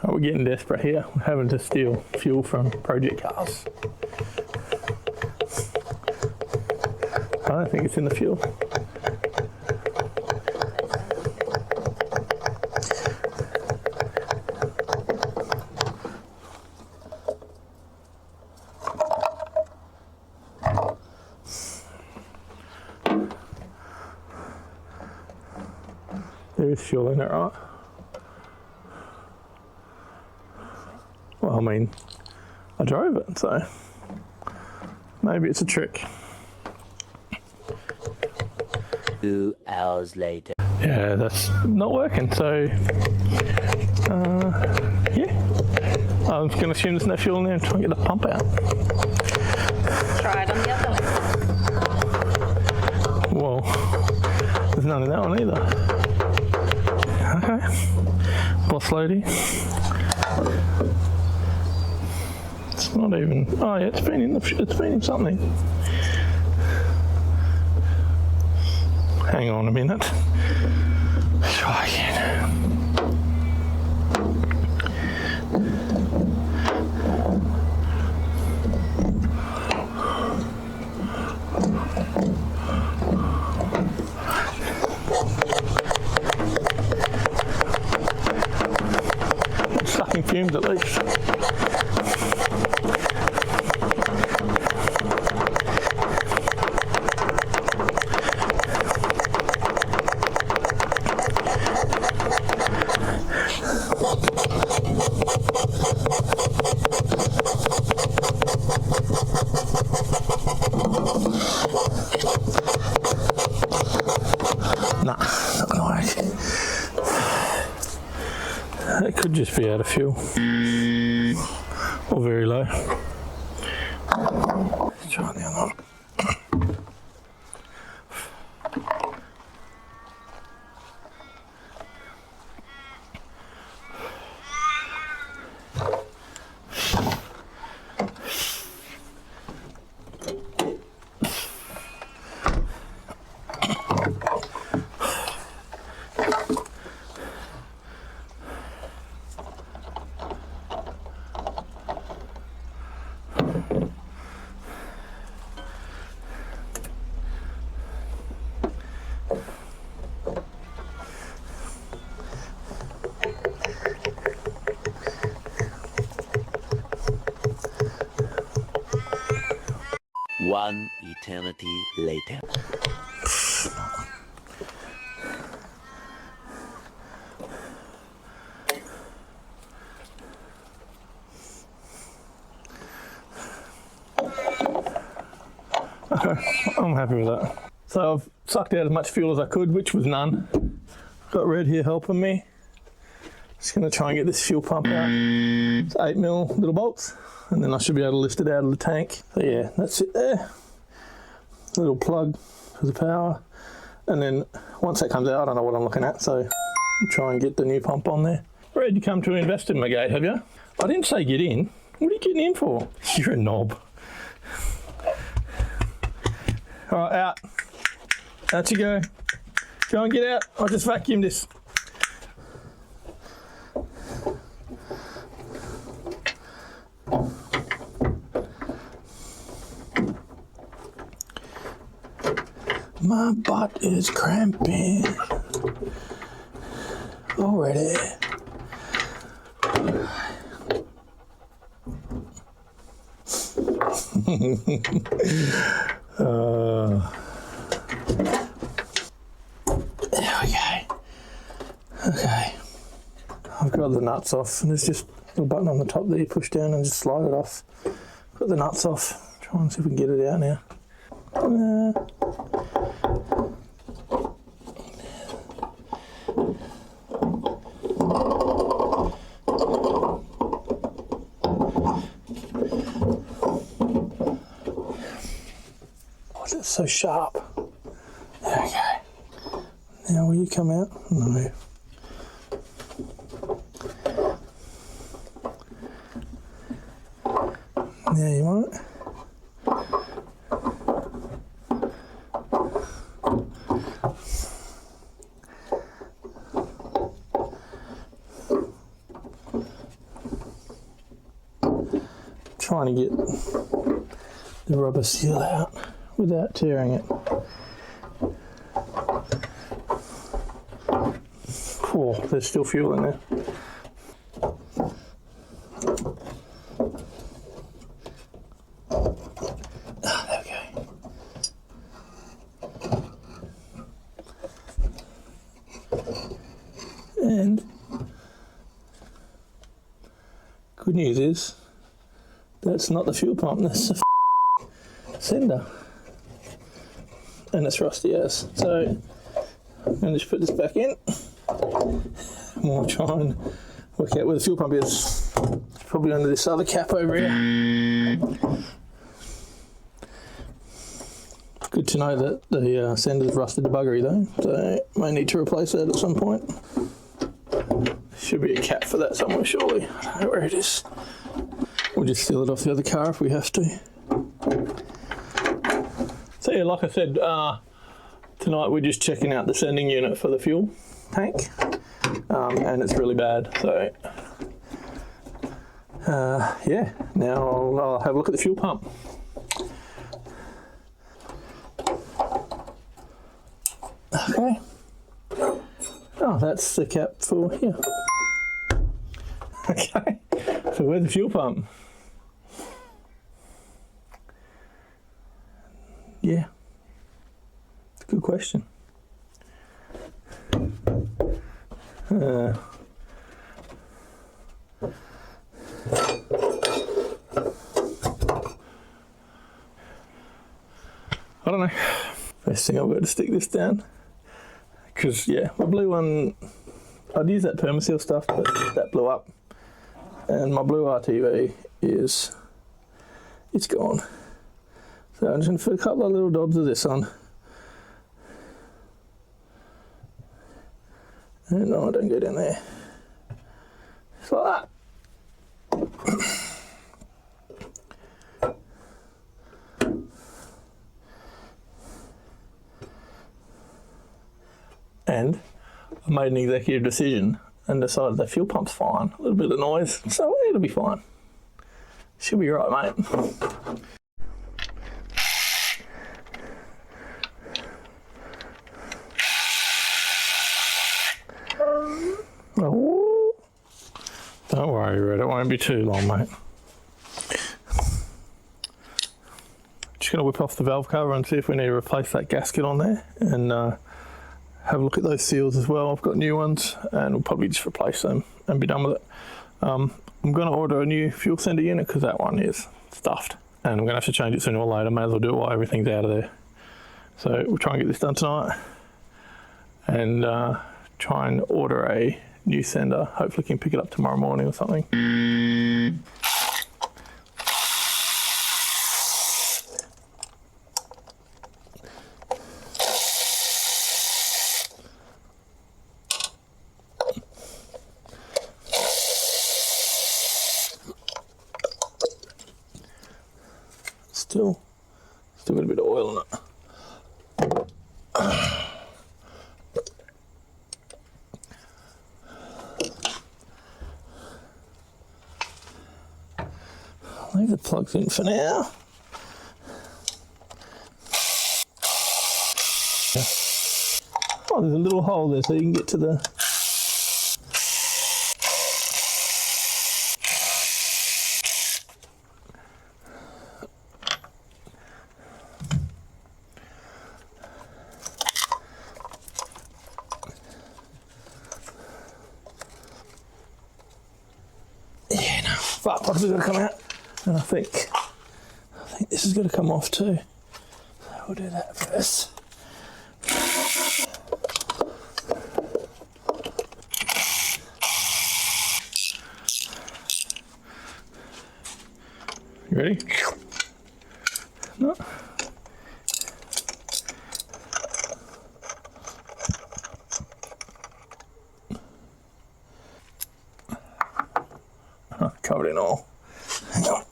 Oh, we're getting desperate here. We're having to steal fuel from project cars. I don't think it's in the fuel. There is fuel in it, right? Well, I mean, I drove it, so maybe it's a trick. 2 hours later. Yeah, that's not working, so yeah. I'm just going to assume there's no fuel in there and try and get the pump out. Try it on the other one. Well, there's none in that one either. Okay. Boss lady. It's not even. Oh yeah, it's been in something. Hang on a minute. Try again. Sucking fumes at least. Nah, not gonna work. It could just be out of fuel. Or very low. Let's try the other one. One eternity later. Okay, I'm happy with that. So I've sucked out as much fuel as I could, which was none. Got Red here helping me. Just gonna try and get this fuel pump out. It's 8mm little bolts, and then I should be able to lift it out of the tank. So yeah, that's it there. Little plug for the power. And then once that comes out, I don't know what I'm looking at, so I'll try and get the new pump on there. Red, you come to invest in my gate, have you? I didn't say get in. What are you getting in for? You're a knob. All right, out. Out you go. Go and get out. I'll just vacuum this. My butt is cramping already. There we go. Okay. I've got the nuts off, and there's just a little button on the top that you push down and just slide it off. Got the nuts off. Try and see if we can get it out now. Oh, that's so sharp. There we go. Now will you come out? No. Now you want it? trying to get the rubber seal out without tearing it. Oh, there's still fuel in there. There we go. And good news is that's not the fuel pump, that's the sender. And it's rusty as. So I'm going to just put this back in. We'll try and work out where the fuel pump is. It's probably under this other cap over here. Good to know that the sender's rusted the buggery though, so may need to replace that at some point. Should be a cap for that somewhere surely. I don't know where it is. We'll just seal it off the other car if we have to. So yeah, like I said, tonight we're just checking out the sending unit for the fuel tank, and it's really bad. So yeah, now I'll have a look at the fuel pump. Okay. Oh, that's the cap for here. Okay, so where's the fuel pump? Yeah, it's a good question. I don't know. First thing I've got to stick this down. Because, yeah, my blue one, I'd use that Permaseal stuff, but that blew up. And my blue RTV it's gone. So I'm just going to put a couple of little dobs of this on. And no, I don't get in there. Just like that. And I made an executive decision and decided the fuel pump's fine. A little bit of noise, so it'll be fine. Should be right, mate. Oh, don't worry, Red, it won't be too long, mate. Just going to whip off the valve cover and see if we need to replace that gasket on there, and have a look at those seals as well. I've got new ones and we'll probably just replace them and be done with it. I'm going to order a new fuel sender unit because that one is stuffed and I'm going to have to change it sooner or later. May as well do it while everything's out of there. So we'll try and get this done tonight and try and order a new sender. Hopefully can pick it up tomorrow morning or something. Still got a bit of oil in it. I'll leave the plugs in for now. Oh, there's a little hole there so you can get to the... Yeah, no, spark plugs are going to come out, and I think this is going to come off too. So we'll do that first. You ready? No. Covered in oil. Hang on.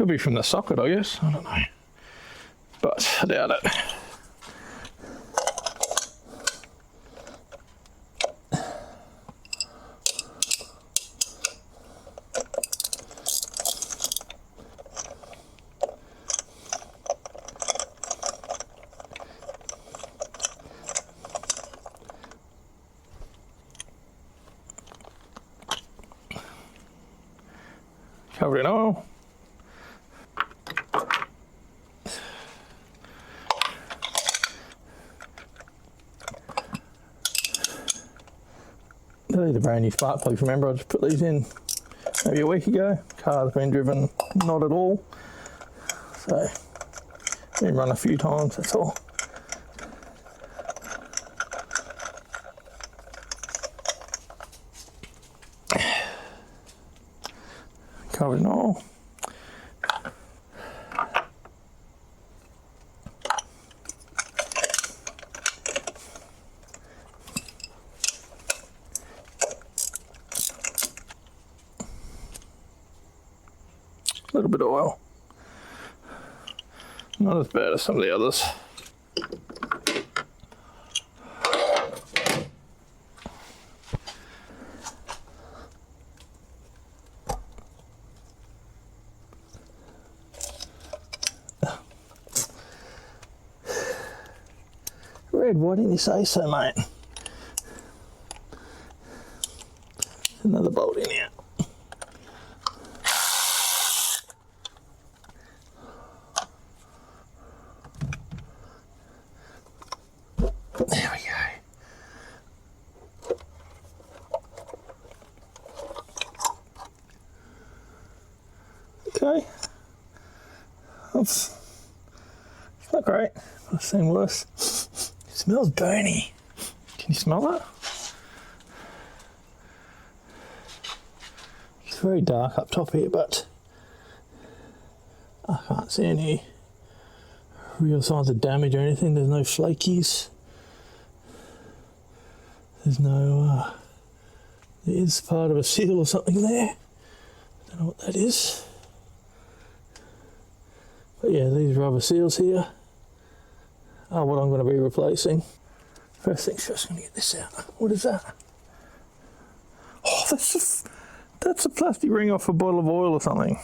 Could be from the socket, I guess. I don't know. But I doubt it. Covered in oil. These are brand new spark plugs, remember I just put these in maybe a week ago. Car's been driven not at all. So, been run a few times, that's all. Covered in oil. A little bit of oil. Not as bad as some of the others. Red, why didn't you say so, mate? Another bolt in here. There we go. Okay. It's not great. I've seen worse. It smells burny. Can you smell that? It's very dark up top here, but I can't see any real signs of damage or anything. There's no flakies. There's no, there is part of a seal or something there. Don't know what that is. But yeah, these rubber seals here are what I'm going to be replacing. First things first, I'm going to get this out. What is that? Oh, that's a plastic ring off a bottle of oil or something.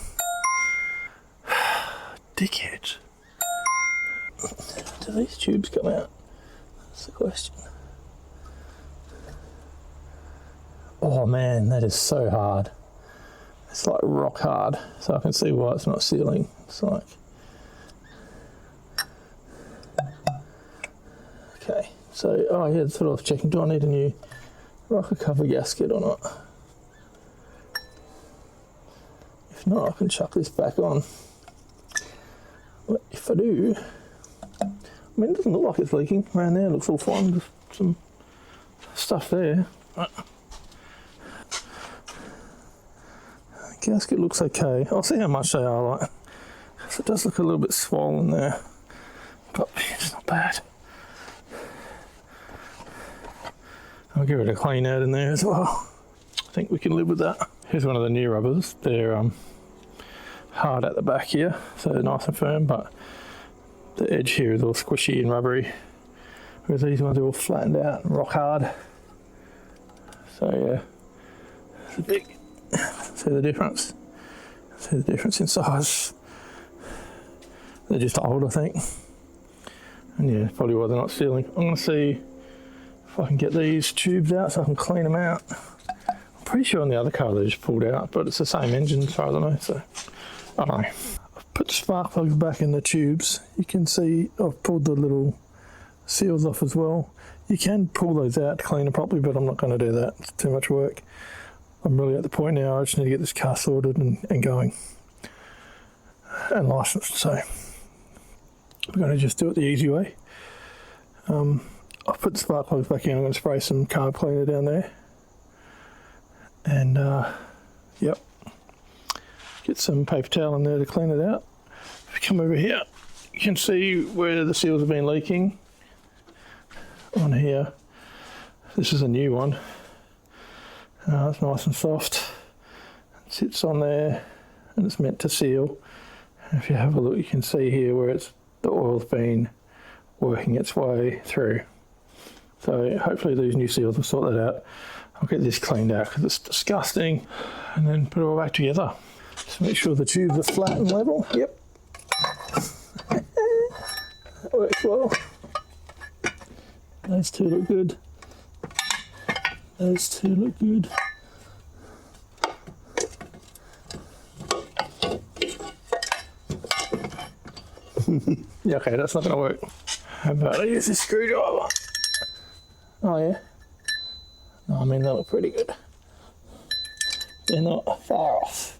Dickhead. Do these tubes come out? That's the question. Oh man, that is so hard. It's like rock hard. So I can see why it's not sealing. It's like... Okay, so, oh yeah, that's what I was checking. Do I need a new rocker cover gasket or not? If not, I can chuck this back on. But if I do, I mean, it doesn't look like it's leaking. Around there, it looks all fine. Just some stuff there. The gasket looks okay. I'll see how much they are like. So it does look a little bit swollen there, but it's not bad. I'll give it a clean out in there as well. I think we can live with that. Here's one of the new rubbers. They're hard at the back here, so they're nice and firm, but the edge here is all squishy and rubbery, whereas these ones are all flattened out and rock hard. So yeah, it's a big, see the difference? See the difference in size? They're just old, I think. And yeah, probably why they're not sealing. I'm gonna see if I can get these tubes out so I can clean them out. I'm pretty sure on the other car they just pulled out, but it's the same engine as far as I know, so I don't know. I've put the spark plugs back in the tubes. You can see I've pulled the little seals off as well. You can pull those out to clean them properly, but I'm not going to do that. It's too much work. I'm really at the point now I just need to get this car sorted and going and licensed, so I'm going to just do it the easy way. I've put the spark plugs back in. I'm going to spray some carb cleaner down there and yep, get some paper towel in there to clean it out. If you come over here, you can see where the seals have been leaking on here. This is a new one. It's nice and soft. It sits on there and it's meant to seal. If you have a look, you can see here where the oil's been working its way through. So hopefully these new seals will sort that out. I'll get this cleaned out because it's disgusting, and then put it all back together. Just make sure the tubes are flat and level. Yep. That works well. Those two look good. Those two look good. Yeah, okay, that's not going to work. How about I use this screwdriver? Oh yeah? No, I mean they look pretty good. They're not far off.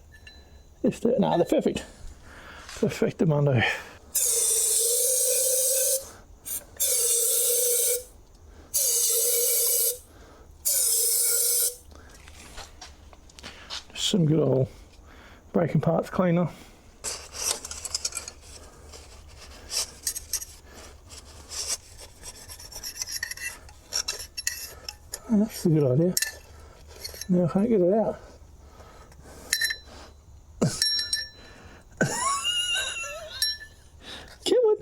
If they're, no, they're perfect. Perfectamundo. Just some good old braking parts cleaner. Oh, that's a good idea. Now I can't get it out. Come on.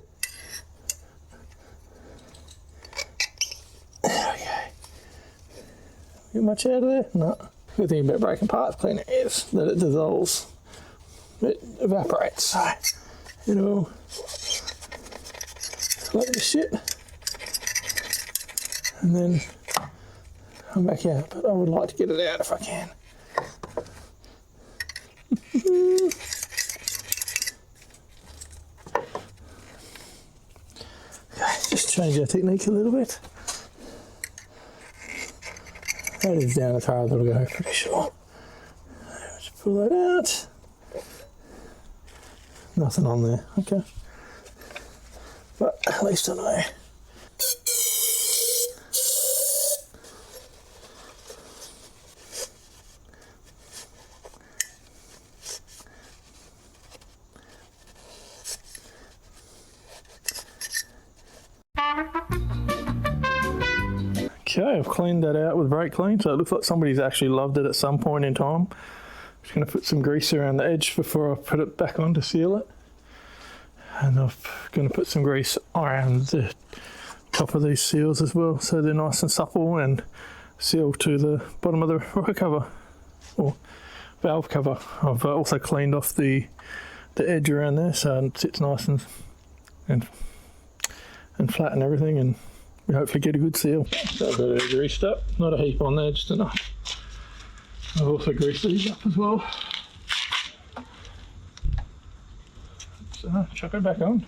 Okay. Get much out of there? No. Good thing about braking parts cleaner is that it dissolves. It evaporates, so it'll collect the shit and then come back out, but I would like to get it out if I can. Okay, just change our technique a little bit. That is down as hard as it'll go, pretty sure. Let's pull that out. Nothing on there, okay. But at least I know. Okay, I've cleaned that out with brake clean, so it looks like somebody's actually loved it at some point in time. Just going to put some grease around the edge before I put it back on to seal it. And I'm going to put some grease around the top of these seals as well, so they're nice and supple and seal to the bottom of the rocker cover, or valve cover. I've also cleaned off the edge around there, so it sits nice and flat and everything, and we hopefully get a good seal. So I've got it greased up, not a heap on there, just enough. I've also greased these up as well. So chuck it back on.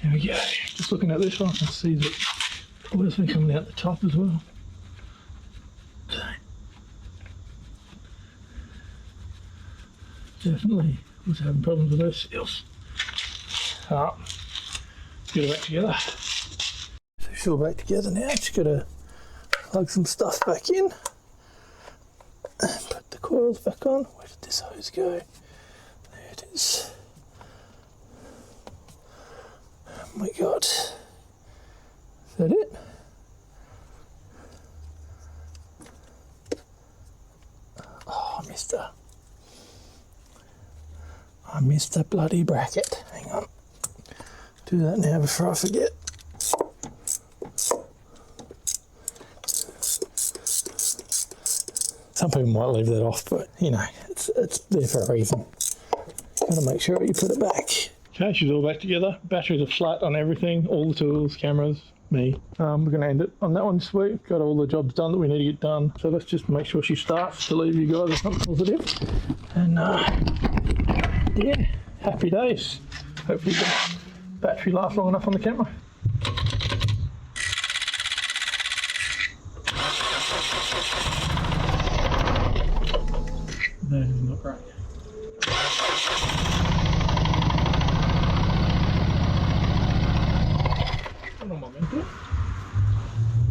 There we go. Just looking at this one, I can see that oil's been coming out the top as well. Definitely was having problems with those seals. Get it back together. So it's all back together now. Just got to plug some stuff back in and put the coils back on. Where did this hose go? There it is. Oh my god. Is that it? Oh, I missed the bloody bracket. Hang on. Do that now before I forget. Some people might leave that off, but you know, it's there for a reason. Gotta make sure you put it back. Okay, she's all back together. Batteries are flat on everything, all the tools, cameras, me. We're going to end it on that one this week. Got all the jobs done that we need to get done. So let's just make sure she starts to leave you guys with something positive. And yeah, happy days. Hopefully the battery lasts long enough on the camera. That is not right.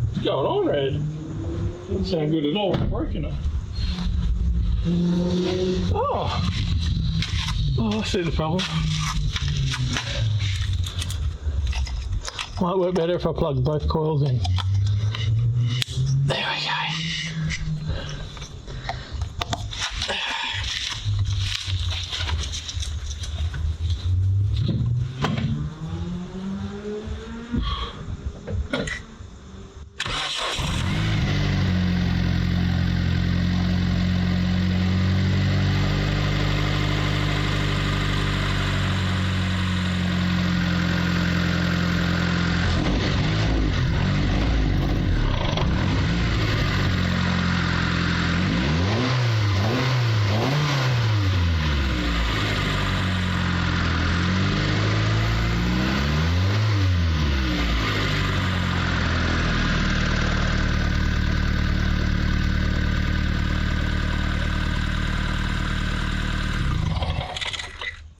What's going on, Red? Doesn't sound good at all. It's broken it. Oh! Oh, I see the problem. Might work better if I plug both coils in.